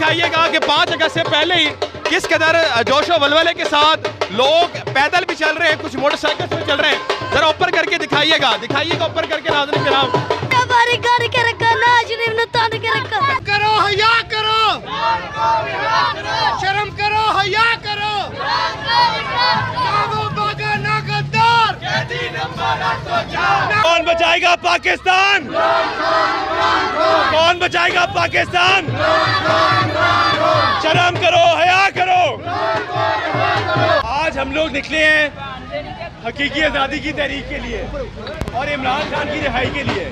दिखाइएगा कि 5 अगस्त से पहले ही किस कदर जोशो वलवले के साथ लोग पैदल भी चल रहे हैं, कुछ मोटरसाइकिल से चल रहे हैं। जरा ऊपर करके दिखाइएगा ऊपर करके नाज़रीन किराम। करो हया करो, शर्म करो हया करो, ना गद्दार। कौन बचाएगा पाकिस्तान? कौन बचाएगा पाकिस्तान? शर्म करो, हया करो। आज हम लोग निकले हैं हकीकी आज़ादी की तहरीक के लिए और इमरान खान की रिहाई के लिए।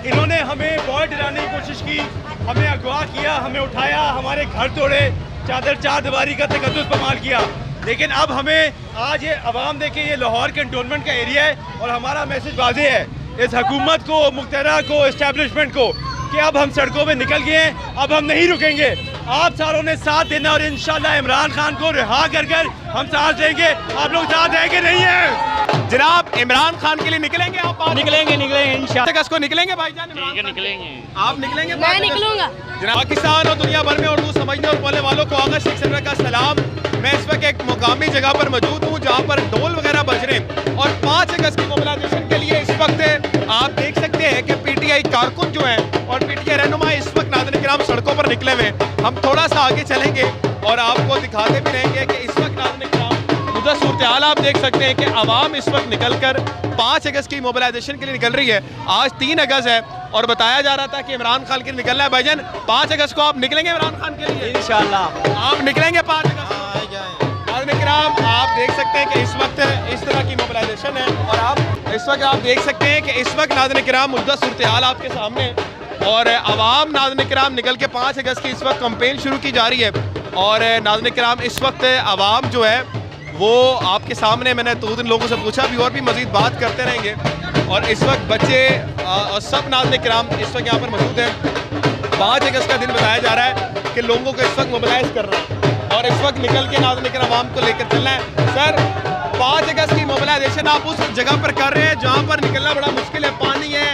इन्होंने हमें बहुत डराने की कोशिश की, हमें अगवा किया, हमें उठाया, हमारे घर तोड़े, चार दीवारी का तकद्दुस पमाल किया। लेकिन अब हमें आज ये अवाम देखे, ये लाहौर कंटोनमेंट का एरिया है और हमारा मैसेज वाज़ेह है इस हुकूमत को, मुख्तरा को, इस्टेब्लिशमेंट को कि अब हम सड़कों में निकल गए हैं, अब हम नहीं रुकेंगे। आप सारों ने साथ देना और इंशाल्लाह इमरान खान को रिहा कर हम साथ देंगे। आप लोग साथ देंगे नहीं है जनाब? इमरान खान के लिए निकलेंगे आप? निकलेंगे इंशाल्लाह। को निकलेंगे भाईजान? निकलेंगे। आप निकलेंगे? मैं निकलूंगा। जनाब पाकिस्तान और दुनिया भर में उर्दू समझने और बोलने वालों को अगस्त 6 का सलाम। मैं इस वक्त एक मुकामी जगह पर मौजूद हूँ जहाँ पर ढोल वगैरह बज रहे हैं और 5 अगस्त की मोबिलाइजेशन के लिए इस वक्त आप देख सकते हैं कि PTI कारकुन जो है और PTI रहनुमा इस वक्त नाज़रीन किराम सड़कों पर निकले हुए। हम थोड़ा सा आगे चलेंगे और आपको दिखाते भी रहेंगे कि इस वक्त नाज़रीन किराम उधर सूरत हाल आप देख सकते हैं कि आवाम इस वक्त निकल कर 5 अगस्त की मोबिलाइजेशन के लिए निकल रही है। आज 3 अगस्त है और बताया जा रहा था कि इमरान खान के लिए निकलना है। भाईजान 5 अगस्त को आप निकलेंगे इमरान खान के लिए? इंशाल्लाह आप निकलेंगे 5 अगस्त। आप देख सकते हैं कि इस वक्त इस तरह की मोबिलाइजेशन है और आप इस वक्त आप देख सकते हैं कि इस वक्त नाज़रीन किराम मुद्दा सूरत हाल आपके सामने और आवाम नाज़रीन किराम निकल के 5 अगस्त की इस वक्त कैंपेन शुरू की जा रही है। और नाज़रीन किराम इस वक्त आवाम जो है वो आपके सामने, मैंने 2 दिन लोगों से पूछा भी और भी मज़ीद बात करते रहेंगे। और इस वक्त बच्चे और सब नाज़रीन किराम इस वक्त यहाँ पर मौजूद हैं। 5 अगस्त का दिन बताया जा रहा है कि लोगों को इस वक्त मोबिलाइज कर रहा है और इस वक्त निकल के नाज़रीन किराम आवाम को लेकर चलना है। सर 5 अगस्त की मोबिलाइजेशन आप उस जगह पर कर रहे हैं जहाँ पर निकलना बड़ा मुश्किल है, पानी है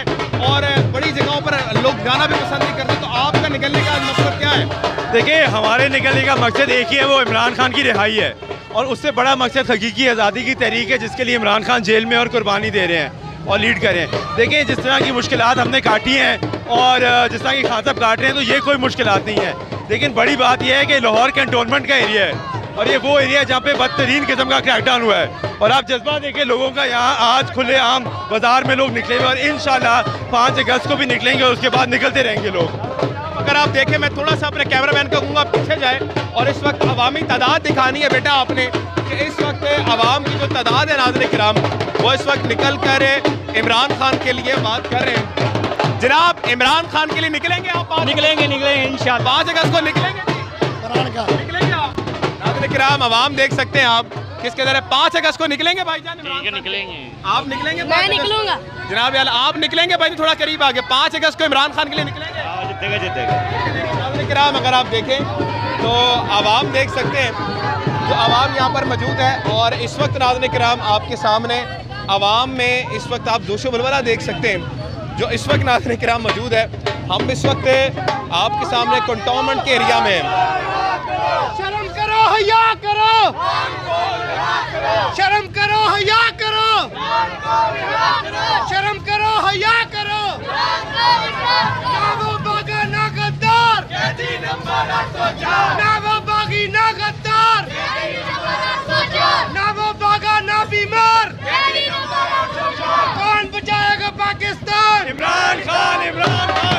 और बड़ी जगहों पर लोग जाना भी पसंद नहीं करते, तो आपका निकलने का मकसद क्या है? देखिए हमारे निकलने का मकसद एक ही है, वो इमरान खान की रिहाई है और उससे बड़ा मकसद हकीकी आज़ादी की तहरीक है जिसके लिए इमरान खान जेल में और कुर्बानी दे रहे हैं और लीड कर रहे हैं। देखिए जिस तरह की मुश्किलात हमने काटी हैं और जिस तरह की खान साहब काट रहे हैं तो ये कोई मुश्किलात नहीं है। लेकिन बड़ी बात यह है कि लाहौर कंटोनमेंट का एरिया है और ये वो एरिया है जहाँ पे बदतरीन किस्म का क्रैकडाउन हुआ है और आप जज्बा देखें लोगों का। यहाँ आज खुले आम बाजार में लोग निकले हुए और इंशाल्लाह 5 अगस्त को भी निकलेंगे और उसके बाद निकलते रहेंगे लोग। अगर आप देखें, मैं थोड़ा सा अपने कैमरामैन को कहूँगा पीछे जाए और इस वक्त अवामी तादाद दिखानी है बेटा आपने कि इस वक्त आवाम की जो तादाद है नाज़रीन किराम वो इस वक्त निकल कर इमरान खान के लिए बात कर रहे हैं। जनाब इमरान खान के लिए निकलेंगे आप? निकलेंगे इंशाल्लाह। 5 अगस्त को निकलेंगे निकलेंगे आप? नाज़रीन किराम आवाम देख सकते हैं आप किसके दर है। 5 अगस्त को निकलेंगे भाईजान? निकलेंगे। आप निकलेंगे? मैं निकलूंगा। जनाब यार आप निकलेंगे भाई? थोड़ा करीब आगे। 5 अगस्त को इमरान खान के लिए निकलेंगे? नाज़रीन किराम अगर आप देखें तो आवाम देख सकते हैं जो आवाम यहाँ पर मौजूद है और इस वक्त नाज़रीन किराम आपके सामने आवाम में इस वक्त आप जोशो वलवला देख सकते हैं जो इस वक्त नाज़रीन किराम मौजूद है। हम इस वक्त आपके सामने कंटोनमेंट के एरिया में शर्म करो हया करो, शर्म करो हया करो, शर्म करो हया करो, ना वो बागा ना गद्दार, ना वो बागी ना गद्दार, ना वो बागा ना बीमार। कौन बचाएगा पाकिस्तान? इमरान खान, इमरान खान।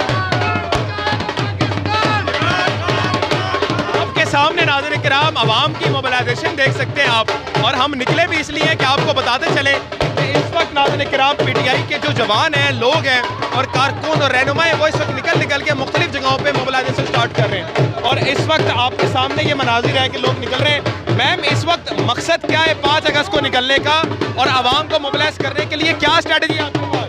आपके सामने नाज़रीन किराम आवाम की मोबिलाइजेशन देख सकते हैं आप और हम निकले भी इसलिए कि आपको बताते चले कि इस वक्त नाज़रीन किराम PTI के जो जवान हैं, लोग हैं और कारकुन और रहनुमा हैं वो इस वक्त निकल के मुख्तलिफ जगहों पे मोबिलाइजेशन स्टार्ट कर रहे हैं और इस वक्त आपके सामने ये मनाजिर है कि लोग निकल रहे हैं। मैम इस वक्त मकसद क्या है 5 अगस्त को निकलने का और आवाम को मोबिलाइज करने के लिए क्या स्ट्रेटजी है आपके पास?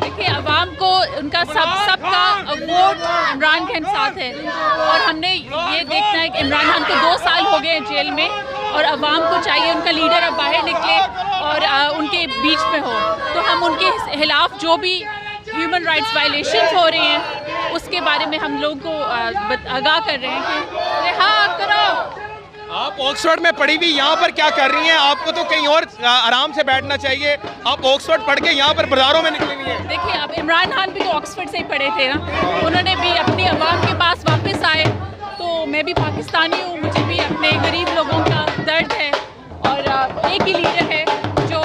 देखिए आवाम को उनका सबका वोट इमरान खान साथ है और हमने ये देखना है कि इमरान खान को 2 साल हो गए जेल में और आवाम को चाहिए उनका लीडर अब बाहर निकले और उनके बीच में हो। तो हम उनके खिलाफ जो भी ह्यूमन राइट्स वायलेशन हो रहे हैं उसके बारे में हम लोग को आगाह कर रहे हैं कि आप ऑक्सफोर्ड में पढ़ी हुई यहाँ पर क्या कर रही हैं? आपको तो कहीं और आराम से बैठना चाहिए, आप ऑक्सफोर्ड पढ़ के यहाँ पर बाजारों में निकली हुई हैं। देखिए, अब इमरान खान भी तो ऑक्सफोर्ड से ही पढ़े थे ना, उन्होंने भी अपनी अवाम के पास वापस आए, तो मैं भी पाकिस्तानी हूँ, मुझे भी अपने गरीब लोगों का दर्द है और एक ही लीडर है जो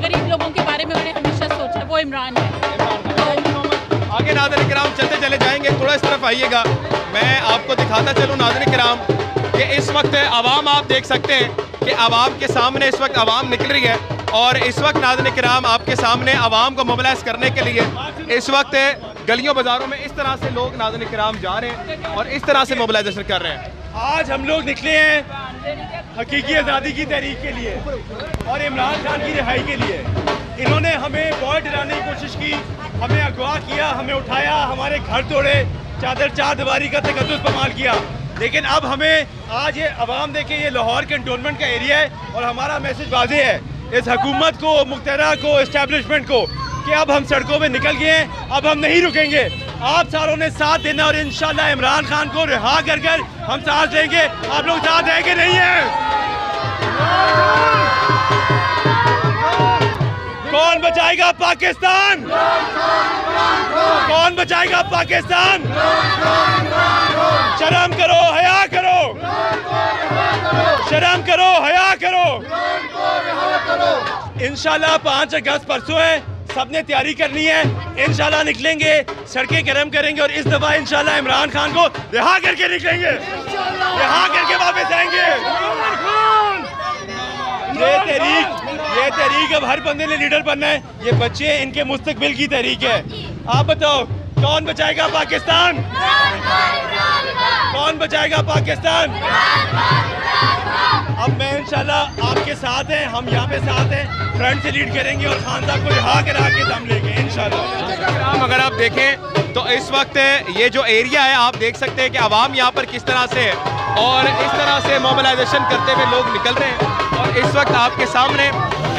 गरीब लोगों के बारे में उन्हें हमेशा सोचा, वो इमरान है। आगे नाज़रीन किराम चलते चले जाएंगे, थोड़ा इस तरफ आइएगा, मैं आपको दिखाता चलूँ नाज़रीन किराम कि इस वक्त आवाम आप देख सकते हैं कि आवाम के सामने इस वक्त आवाम निकल रही है और इस वक्त नाज़रीन किराम आपके सामने आवाम को मोबिलाइज करने के लिए इस वक्त गलियों बाजारों में इस तरह से लोग नाज़रीन किराम जा रहे हैं और इस तरह से मोबिलाइजेशन कर रहे हैं। आज हम लोग निकले हैं हकीकी आज़ादी की तहरीक के लिए और इमरान खान की रिहाई के लिए। इन्होंने हमें बहुत डराने की कोशिश की, हमें अगवा किया, हमें उठाया, हमारे घर तोड़े, चार दीवारी का तकद्दुस पमाल किया। लेकिन अब हमें आज ये अवाम देखें, ये लाहौर कैंटोनमेंट का एरिया है और हमारा मैसेज वाज़ेह है इस हुकूमत को, मुख्तरा को, इस्टेब्लिशमेंट को कि अब हम सड़कों में निकल गए हैं, अब हम नहीं रुकेंगे। आप सारों ने साथ देना और इंशाल्लाह इमरान खान को रिहा कर कर हम साथ देंगे। आप लोग साथ देंगे नहीं है? कौन बचाएगा पाकिस्तान? कौन बचाएगा पाकिस्तान? शर्म करो, हया करो, शर्म करो, हया करो। इंशाल्लाह 5 अगस्त परसों है, सबने तैयारी करनी है, इंशाल्लाह निकलेंगे, सड़कें गर्म करेंगे और इस दफा इंशाल्लाह इमरान खान को रिहा करके निकलेंगे, रिहा करके वापस आएंगे। ये तहरीक अब हर बंदे ने लीडर बनना है, ये बच्चे इनके मुस्तकबिल की तहरीक है। आप बताओ कौन बचाएगा पाकिस्तान? कौन बचाएगा पाकिस्तान? अब मैं इंशाल्लाह आपके साथ हैं, हम यहाँ पे साथ हैं, फ्रंट से लीड करेंगे और खान साहब को रिहा करा के दम लेंगे इंशाल्लाह। अगर आप देखें तो इस वक्त ये जो एरिया है आप देख सकते हैं कि आवाम यहाँ पर किस तरह से है और इस तरह से मोबिलाइजेशन करते हुए लोग निकल रहे हैं और इस वक्त आपके सामने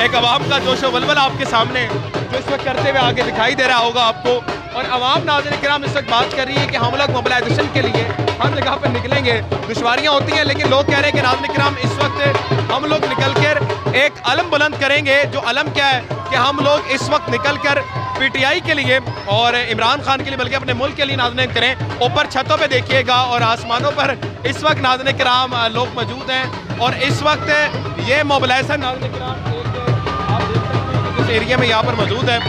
एक आवाम का जोशो वलवल आपके सामने जो इस वक्त करते हुए आगे दिखाई दे रहा होगा आपको। और आवाम नाज़रीन किराम इस वक्त बात कर रही है कि हम लोग मोबिलाइजेशन के लिए हर जगह पर निकलेंगे, दुश्वारियाँ होती हैं लेकिन लोग कह रहे हैं कि नाज़रीन किराम इस वक्त हम लोग निकल कर एक अलम बुलंद करेंगे। जो अलम क्या है कि हम लोग इस वक्त निकल कर PTI के लिए और इमरान खान के लिए बल्कि अपने मुल्क के लिए नाज़रीन करें। ऊपर छतों पे देखिएगा और आसमानों पर इस वक्त नाज़रीन किराम लोग मौजूद हैं और इस वक्त ये मोबिलाइजेशन नाज़रीन किराम आप देख सकते हैं कि जिस एरिया में यहाँ पर मौजूद है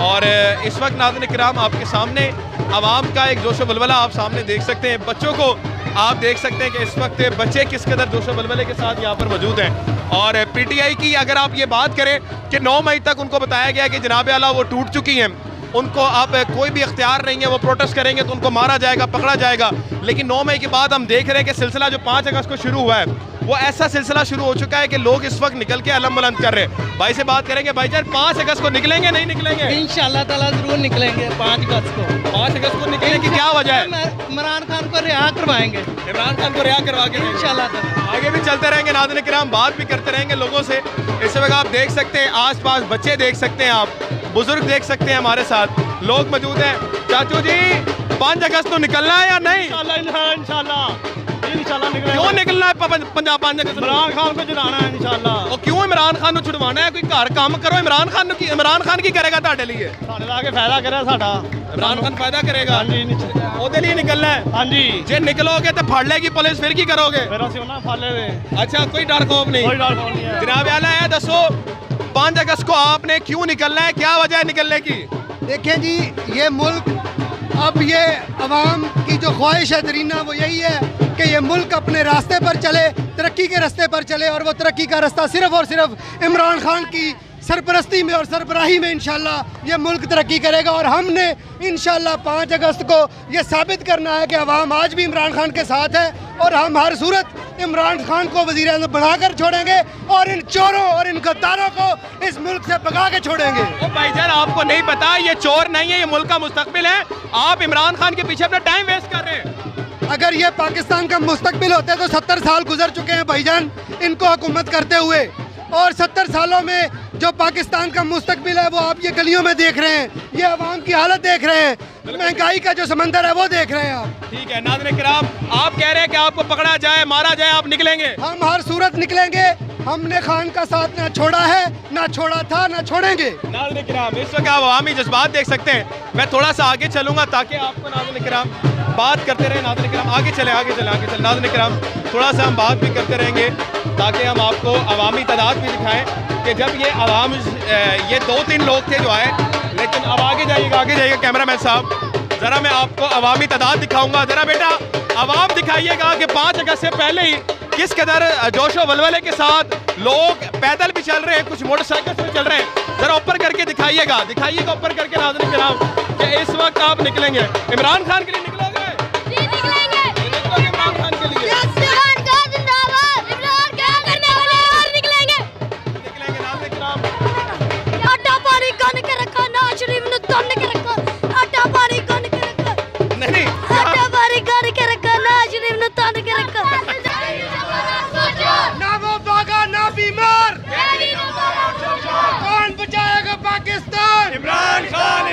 और इस वक्त नाज़रीन किराम आपके सामने आवाम का एक जोशो बलबला आप सामने देख सकते हैं। बच्चों को आप देख सकते हैं कि इस वक्त बच्चे किस कदर जोशो बलबले के साथ यहाँ पर मौजूद हैं। और PTI की अगर आप ये बात करें कि 9 मई तक उनको बताया गया कि जनाब आला वो टूट चुकी हैं, उनको अब कोई भी इख्तियार नहीं है, वो प्रोटेस्ट करेंगे तो उनको मारा जाएगा, पकड़ा जाएगा। लेकिन 9 मई के बाद हम देख रहे हैं कि सिलसिला जो 5 अगस्त को शुरू हुआ है वो ऐसा सिलसिला शुरू हो चुका है कि लोग इस वक्त निकल के अलम बुलंद कर रहे हैं। भाई से बात करेंगे, भाईजान 5 अगस्त को निकलेंगे नहीं निकलेंगे? इंशाल्लाह ताला जरूर निकलेंगे 5 अगस्त को। 5 अगस्त को निकलने की क्या वजह है? इमरान खान को रिहा करवाएंगे, इमरान खान को रिहा करवा के इंशाल्लाह। आगे भी चलते रहेंगे नाज़रीन किराम, बात भी करते रहेंगे लोगों से। इस वक्त आप देख सकते हैं आसपास बच्चे देख सकते हैं, आप बुजुर्ग देख सकते हैं, हमारे साथ लोग मौजूद हैं। चाचू जी 5 अगस्त को निकलना है या नहीं? इंशाल्लाह क्यों निकलना है पंजाब 5 अगस्त? इमरान खान को छुड़ाना है इंशाल्लाह। और क्यों इमरान खान को छुड़वाना है? कोई घर काम करो, इमरान खान की करेगा ਤੁਹਾਡੇ लिए? ਸਾਡੇ ਲਾ ਕੇ ਫਾਇਦਾ ਕਰਿਆ ਸਾਡਾ इमरान खान फायदा करेगा ਹਾਂਜੀ ਉਹਦੇ लिए निकलना है। ਹਾਂਜੀ जे निकलोगे तो फड़ लेगी पुलिस, फिर की करोगे? ਫਿਰ ਅਸੀਂ ਉਹਨਾਂ ਫੜ ਲਏ अच्छा कोई डर खौफ नहीं? ਕੋਈ ਡਰ ਨਹੀਂ ਹੈ। जनाब आला है, दसो 5 अगस्त को आपने क्यों निकलना है, क्या वजह है निकलने की? देखें जी, ये मुल्क अब ये अवाम की जो ख्वाहिश है दरीना वो यही है कि ये मुल्क अपने रास्ते पर चले, तरक्की के रास्ते पर चले और वो तरक्की का रास्ता सिर्फ़ और सिर्फ इमरान खान की सरपरस्ती में और सरबराही में इंशाल्लाह ये मुल्क तरक्की करेगा। और हमने इंशाल्लाह 5 अगस्त को ये साबित करना है कि अवाम आज भी इमरान खान के साथ है और हम हर सूरत इमरान खान को वज़ीर आज़म बनाकर छोड़ेंगे और इन चोरों और इन गद्दारों को इस मुल्क से भगा के छोड़ेंगे। ओ भाईजान आपको नहीं पता ये चोर नहीं है, ये मुल्क का मुस्तकबिल है। आप इमरान खान के पीछे अपना टाइम वेस्ट कर रहे हैं। अगर ये पाकिस्तान का मुस्तकबिल होते तो 70 साल गुजर चुके हैं भाईजान इनको हुकूमत करते हुए, और 70 सालों में जो पाकिस्तान का मुस्तकबिल है वो आप ये गलियों में देख रहे हैं, ये अवाम की हालत देख रहे हैं। महंगाई का जो समंदर है वो देख रहे हैं आप। ठीक है नाज़रीन किराम, आप कह रहे हैं कि आपको पकड़ा जाए, मारा जाए, आप निकलेंगे? हम हर सूरत निकलेंगे। हमने खान का साथ ना छोड़ा है, ना छोड़ा था, ना छोड़ेंगे। नाज़रीन किराम, इस वक्त आप अवामी जज्बात देख सकते हैं। मैं थोड़ा सा आगे चलूंगा ताकि आपको नाज़रीन किराम बात करते रहे। नाज़रीन किराम आगे चले नाज़रीन किराम, थोड़ा सा हम बात भी करते रहेंगे ताकि हम आपको अवामी तादाद भी दिखाएं कि जब ये आवाम ये 2-3 लोग थे जो आए, लेकिन अब आगे जाइएगा कैमरामैन साहब, ज़रा मैं आपको अवामी तादाद दिखाऊंगा। ज़रा बेटा आवाम दिखाइएगा कि 5 अगस्त से पहले ही किस कदर जोशो वलवले के साथ लोग पैदल भी चल रहे हैं, कुछ मोटरसाइकिल से चल रहे हैं। ज़रा ऊपर करके दिखाइएगा ऊपर करके नाज़रीन किराम कि इस वक्त आप निकलेंगे इमरान खान के लिए निकलोगे? इमरान खान के लिए ना वो भागा ना बीमार, कौन बचाएगा पाकिस्तान? इमरान खान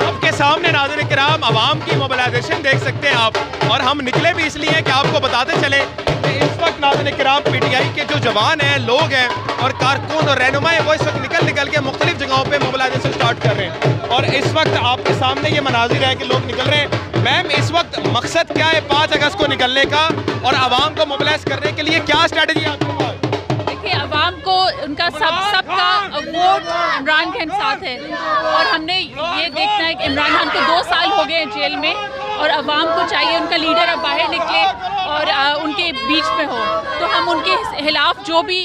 आपके सामने नाज़रीन किराम अवाम की मोबिलाइजेशन देख सकते हैं आप, और हम निकले भी इसलिए हैं कि आपको बताते चले कि इस वक्त नाज़रीन किराम पीटीआई के जो जवान हैं, लोग हैं और कारकुन और रहनुमा हैं, वो इस वक्त निकल के मुख्तलिफ जगहों पे मोबिलाइजेशन स्टार्ट कर रहे हैं। और इस वक्त आपके सामने ये मनाजिर है कि लोग निकल रहे हैं। मैम, इस वक्त मकसद क्या है 5 अगस्त को निकलने का, और आवाम को मोबिलाइज करने के लिए क्या स्ट्रेटजी है आपके पास? देखिए, आवाम को उनका सबका वोट इमरान खान साथ है, और हमने ये देखना है कि इमरान खान को 2 साल हो गए जेल में, और आवाम को चाहिए उनका लीडर अब बाहर निकले और उनके बीच में हो। तो हम उनके खिलाफ जो भी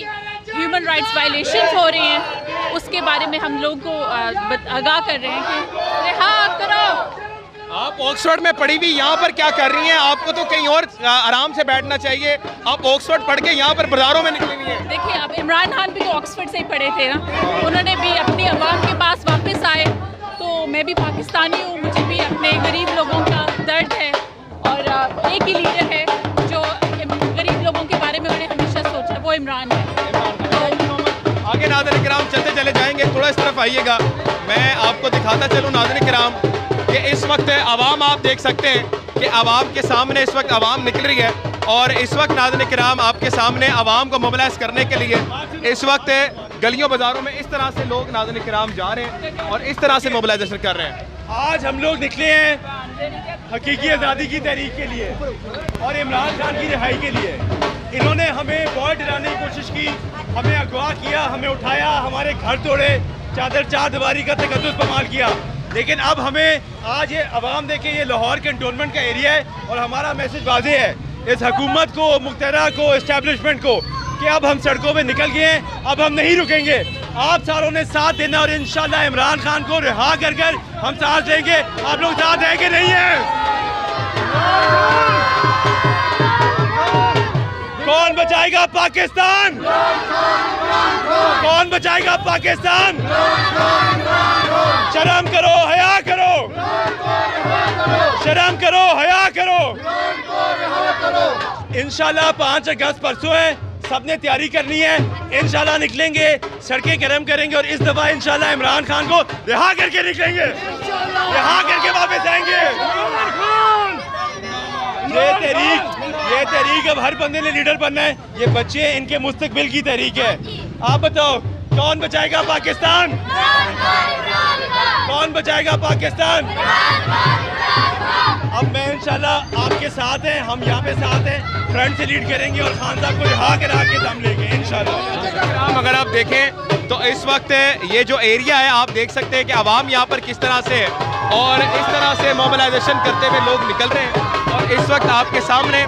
ह्यूमन राइट्स वायलेशन हो रहे हैं उसके बारे में हम लोग को आगाह कर रहे हैं कि रिहा करो। आप ऑक्सफोर्ड में पढ़ी हुई यहाँ पर क्या कर रही हैं? आपको तो कहीं और आराम से बैठना चाहिए। आप ऑक्सफोर्ड पढ़ के यहाँ पर बाजारों में निकली हुई हैं। देखिए, अब इमरान खान भी तो ऑक्सफोर्ड से ही पढ़े थे ना, उन्होंने भी अपनी आवाम के पास वापस आए। तो मैं भी पाकिस्तानी हूँ, मुझे भी अपने गरीब लोगों का दर्द है, और एक ही लीडर है जो गरीब लोगों के बारे में उन्होंने हमेशा सोचा, वो इमरान है। आगे नाज़रीन किराम चलते चले जाएंगे, थोड़ा इस तरफ आइएगा, मैं आपको दिखाता चलूँ नाज़रीन किराम कि इस वक्त आवाम, आप देख सकते हैं कि आवाम के सामने इस वक्त आवाम निकल रही है, और इस वक्त नाज़रीन किराम आपके सामने आवाम को मोबिलाइज करने के लिए इस वक्त गलियों बाजारों में इस तरह से लोग नाज़रीन किराम जा रहे हैं और इस तरह से मोबिलाइजेशन कर रहे हैं। आज हम लोग निकले हैं हकीकी आज़ादी की तहरीक के लिए और इमरान खान की रिहाई के लिए। इन्होंने हमें बहुत डराने की कोशिश की, हमें अगवा किया, हमें उठाया, हमारे घर तोड़े, चार दीवारी का तकद्दुस पमाल किया। लेकिन अब हमें आज ये अवाम देखें, ये लाहौर कंटोनमेंट का एरिया है, और हमारा मैसेज वाज़ेह है इस हुकूमत को, मुख्तरा को, इस्टेब्लिशमेंट को कि अब हम सड़कों पे निकल गए हैं, अब हम नहीं रुकेंगे। आप सारों ने साथ देना, और इंशाल्लाह इमरान खान को रिहा कर हम साथ देंगे। आप लोग साथ देंगे नहीं है? कौन बचाएगा पाकिस्तान? कौन बचाएगा पाकिस्तान? शर्म करो, हया करो, शर्म करो, हया करो। इंशाल्लाह 5 अगस्त परसों है, सबने तैयारी करनी है, इंशाल्लाह निकलेंगे, सड़कें गर्म करेंगे, और इस दफा इंशाल्लाह इमरान खान को रिहा करके निकलेंगे, रिहा करके वापस आएंगे। ये तहरीक अब हर बंदे ने लीडर बनना है। ये बच्चे, इनके मुस्तकबिल की तहरीक है। आप बताओ, कौन बचाएगा पाकिस्तान? कौन बचाएगा पाकिस्तान? अब मैं इंशाल्लाह आपके साथ हैं, हम यहाँ पे साथ हैं, फ्रंट से लीड करेंगे और खान साहब को रिहा करा के दम लेंगे इंशाल्लाह। अगर आप देखें तो इस वक्त ये जो एरिया है, आप देख सकते हैं कि आवाम यहाँ पर किस तरह से है, और इस तरह से मोबिलाइजेशन करते हुए लोग निकल रहे हैं। और इस वक्त आपके सामने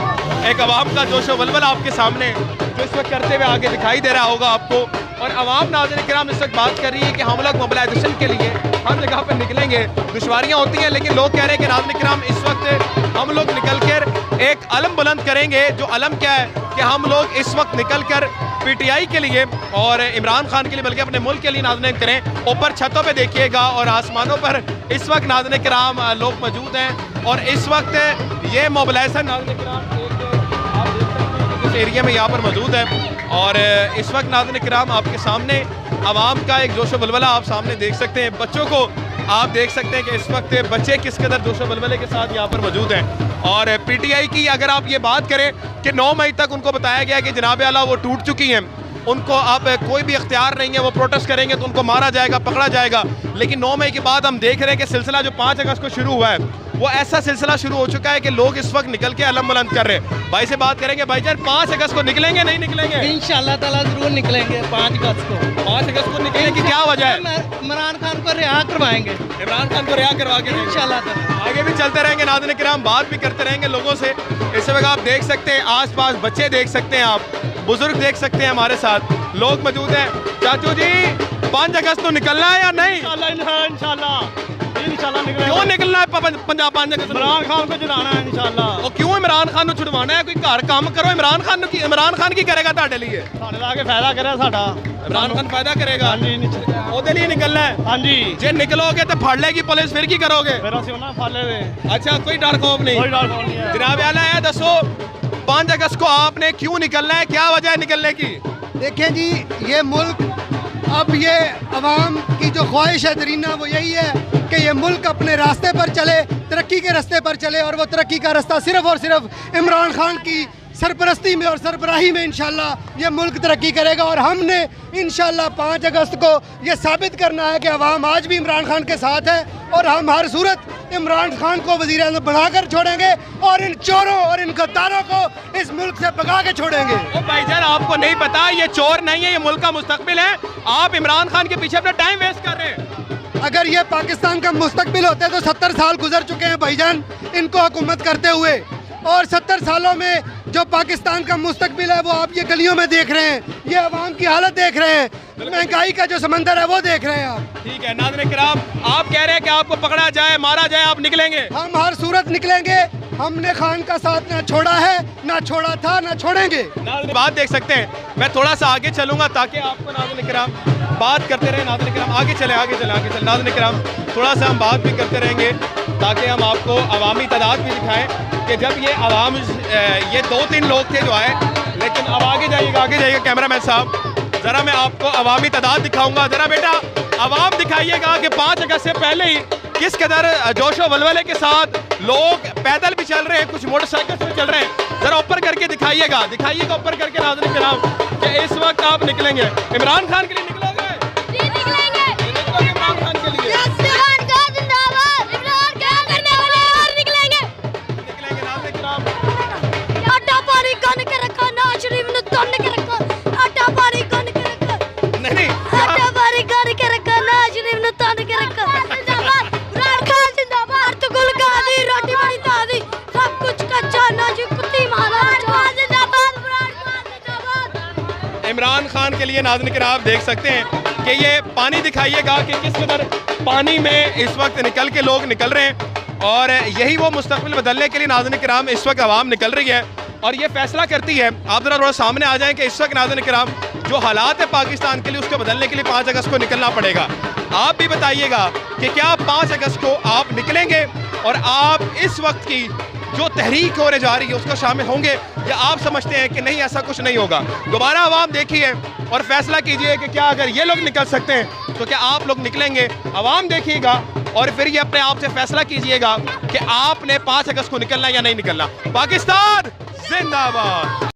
एक आवाम का जोशो वलवला आपके सामने जो इस वक्त करते हुए आगे दिखाई दे रहा होगा आपको। और आवाम नाज़रीन किराम इस वक्त बात कर रही है कि हम लोग मोबिलाइजेशन के लिए हर जगह पर निकलेंगे। दुश्वारियाँ होती हैं, लेकिन लोग कह रहे हैं कि नाज़रीन किराम इस वक्त हम लोग निकल कर एक अलम बुलंद करेंगे। जो अलम क्या है कि हम लोग इस वक्त निकल कर पीटीआई के लिए और इमरान खान के लिए, बल्कि अपने मुल्क के लिए नाज़रीन करें। ऊपर छतों पे देखिएगा और आसमानों पर इस वक्त नाज़रीन किराम लोग मौजूद हैं, और इस वक्त ये मोबिलाइजेशन नाज़रीन किराम आप देख सकते हैं कि इस एरिया में यहाँ पर मौजूद है। और इस वक्त नाज़रीन किराम आपके सामने आवाम का एक जोशो बलबला आप सामने देख सकते हैं। बच्चों को आप देख सकते हैं कि इस वक्त बच्चे किस कदर जोशो बलबले के साथ यहाँ पर मौजूद हैं। और पीटीआई की अगर आप ये बात करें कि 9 मई तक उनको बताया गया कि जनाब आला वो टूट चुकी हैं, उनको अब कोई भी इख्तियार नहीं है, वो प्रोटेस्ट करेंगे तो उनको मारा जाएगा, पकड़ा जाएगा। लेकिन 9 मई के बाद हम देख रहे हैं कि सिलसिला जो 5 अगस्त को शुरू हुआ है वो ऐसा सिलसिला शुरू हो चुका है कि लोग इस वक्त निकल के अलम बुलंद कर रहे हैं। भाई से बात करेंगे, भाईजान 5 अगस्त को निकलेंगे नहीं निकलेंगे? इंशाल्लाह ताला जरूर निकलेंगे 5 अगस्त को। 5 अगस्त को निकलने की क्या वजह है? इमरान खान को रिहा करवाएंगे इमरान खान को रिहा करवा के इंशाल्लाह ताला। आगे भी चलते रहेंगे नाज़रीन किराम, बात भी करते रहेंगे लोगों से। इस वक्त आप देख सकते हैं आसपास बच्चे देख सकते हैं, आप बुजुर्ग देख सकते हैं, हमारे साथ लोग मौजूद हैं। चाचू जी 5 अगस्त को निकलना है या नहीं? इंशाल्लाह क्यों निकलना है पंजाब 5 अगस्त? इमरान खान को छुड़ाना है इंशाल्लाह। और क्यों इमरान खान को छुड़वाना है? कोई घर काम करो, इमरान खान की करेगा ਤੁਹਾਡੇ लिए? ਸਾਡੇ ਦਾ ਕੇ ਫਾਇਦਾ ਕਰਿਆ ਸਾਡਾ। इमरान खान फायदा करेगा ਹਾਂਜੀ ਉਹਦੇ लिए निकलना है। ਹਾਂਜੀ जे निकलोगे तो फड़ लेगी पुलिस, फिर की करोगे? ਫਿਰ ਅਸੀਂ ਉਹਨਾਂ ਫੜ ਲਏ ਵੇ। अच्छा कोई डर खौफ नहीं? ਕੋਈ ਡਰ ਨਹੀਂ ਹੈ। जनाब आला है दसो 5 अगस्त को आपने क्यों निकलना है, क्या वजह है निकलने की? देखें जी, ये मुल्क अब ये अवाम की जो ख्वाहिश है दरीना वो यही है कि ये मुल्क अपने रास्ते पर चले, तरक्की के रास्ते पर चले, और वो तरक्की का रास्ता सिर्फ़ और सिर्फ इमरान खान की सरपरस्ती में और सरबराही में इंशाल्लाह ये मुल्क तरक्की करेगा। और हमने इंशाल्लाह 5 अगस्त को ये साबित करना है कि अवाम आज भी इमरान खान के साथ है, और हम हर सूरत इमरान खान को वज़ीर आज़म बनाकर छोड़ेंगे और इन चोरों और इन गद्दारों को इस मुल्क से भगा के छोड़ेंगे। ओ भाईजान आपको नहीं पता ये चोर नहीं है, ये मुल्क का मुस्तकबिल है। आप इमरान खान के पीछे अपना टाइम वेस्ट कर रहे हैं। अगर ये पाकिस्तान का मुस्तकबिल होते तो 70 साल गुजर चुके हैं भाईजान इनको हुकूमत करते हुए, और 70 सालों में जो पाकिस्तान का मुस्तकबिल है वो आप ये गलियों में देख रहे हैं, ये अवाम की हालत देख रहे हैं, महंगाई का जो समंदर है वो देख रहे हैं आप। ठीक है नाज़रीन किराम, आप कह रहे हैं कि आपको पकड़ा जाए, मारा जाए, आप निकलेंगे? हम हर सूरत निकलेंगे। हमने खान का साथ ना छोड़ा है, ना छोड़ा था, ना छोड़ेंगे। नाज़रीन बात देख सकते हैं, मैं थोड़ा सा आगे चलूंगा ताकि आपको नाज़रीन किराम बात करते रहे। नाज़रीन किराम आगे चले नाज़रीन किराम थोड़ा सा हम बात भी करते रहेंगे ताकि हम आपको अवामी तादाद भी दिखाएं कि जब ये अवाम ये 2-3 लोग थे जो आए, लेकिन अब आगे जाइएगा कैमरामैन साहब, ज़रा मैं आपको अवामी तादाद दिखाऊंगा। ज़रा बेटा अवाम दिखाइएगा कि 5 अगस्त से पहले ही किस कदर जोशो वलवले के साथ लोग पैदल भी चल रहे हैं, कुछ मोटरसाइकिल से चल रहे हैं। ज़रा ऊपर करके दिखाइएगा ऊपर करके नाज़रीन किराम कि इस वक्त आप निकलेंगे इमरान खान के लिए निकलोगे? निकलोगे इमरान खान के लिए? निकलेंगे नाज़रीन किराम। नहीं इमरान खान के लिए नाज़रीन किराम आप देख सकते हैं कि ये पानी दिखाइएगा कि किस कदर पानी में इस वक्त निकल के लोग निकल रहे हैं, और यही वो मुस्तकबिल बदलने के लिए नाज़रीन किराम इस वक्त आवाम निकल रही है और ये फैसला करती है। आप ज़रा थोड़ा सामने आ जाएं कि इस वक्त नाज़रीन किराम जो हालात है पाकिस्तान के लिए उसको बदलने के लिए 5 अगस्त को निकलना पड़ेगा। आप भी बताइएगा कि क्या 5 अगस्त को आप निकलेंगे और आप इस वक्त की जो तहरीक होने जा रही है उसको शामिल होंगे, या आप समझते हैं कि नहीं ऐसा कुछ नहीं होगा? दोबारा आवाम देखिए और फैसला कीजिए कि क्या अगर ये लोग निकल सकते हैं तो क्या आप लोग निकलेंगे? आवाम देखिएगा और फिर ये अपने आप से फैसला कीजिएगा कि आपने 5 अगस्त को निकलना या नहीं निकलना। पाकिस्तान जिंदाबाद।